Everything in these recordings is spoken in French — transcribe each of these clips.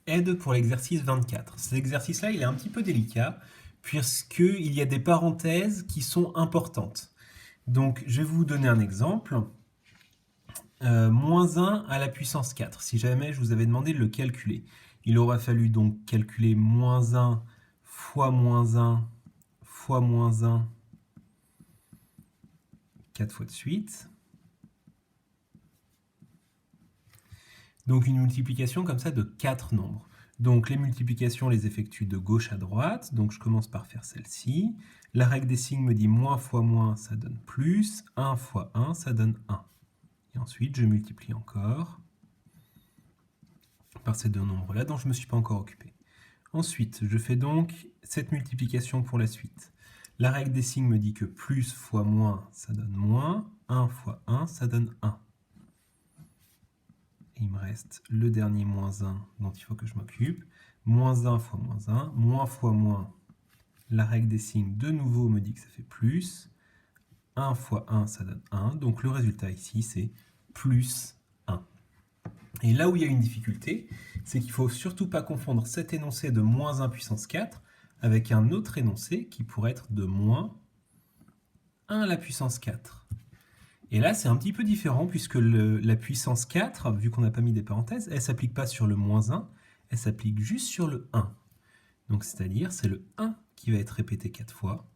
Aide pour l'exercice 24. Cet exercice-là, il est un petit peu délicat, puisqu'il y a des parenthèses qui sont importantes. Donc, je vais vous donner un exemple. Moins 1 à la puissance 4. Si jamais je vous avais demandé de le calculer, il aura fallu donc calculer moins 1 fois moins 1 fois moins 1 4 fois de suite. Donc une multiplication comme ça de 4 nombres. Donc les multiplications, les effectue de gauche à droite. Donc je commence par faire celle-ci. La règle des signes me dit moins fois moins, ça donne plus. 1 fois 1, ça donne 1. Et ensuite, je multiplie encore par ces deux nombres-là dont je ne me suis pas encore occupé. Ensuite, je fais donc cette multiplication pour la suite. La règle des signes me dit que plus fois moins, ça donne moins. 1 fois 1, ça donne 1. Et il me reste le dernier moins 1 dont il faut que je m'occupe. Moins 1 fois moins 1. Moins fois moins, la règle des signes de nouveau me dit que ça fait plus. 1 fois 1, ça donne 1. Donc le résultat ici, c'est plus 1. Et là où il y a une difficulté, c'est qu'il ne faut surtout pas confondre cet énoncé de moins 1 puissance 4 avec un autre énoncé qui pourrait être de moins 1 à la puissance 4. Et là, c'est un petit peu différent puisque la puissance 4, vu qu'on n'a pas mis des parenthèses, elle ne s'applique pas sur le moins 1, elle s'applique juste sur le 1. Donc c'est-à-dire, c'est le 1 qui va être répété 4 fois.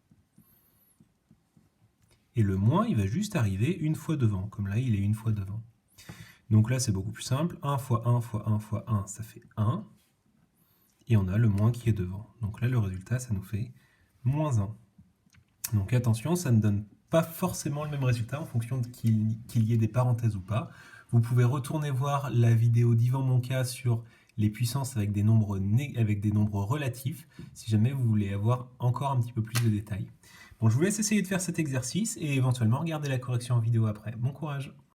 Et le moins, il va juste arriver une fois devant, comme là, il est une fois devant. Donc là, c'est beaucoup plus simple. 1 fois 1 fois 1 fois 1, ça fait 1. Et on a le moins qui est devant. Donc là, le résultat, ça nous fait moins 1. Donc attention, ça ne donne pas forcément le même résultat en fonction qu'il y ait des parenthèses ou pas. Vous pouvez retourner voir la vidéo d'Yvan Monca sur les puissances avec des nombres relatifs, si jamais vous voulez avoir encore un petit peu plus de détails. Bon, je vous laisse essayer de faire cet exercice et éventuellement regarder la correction en vidéo après. Bon courage!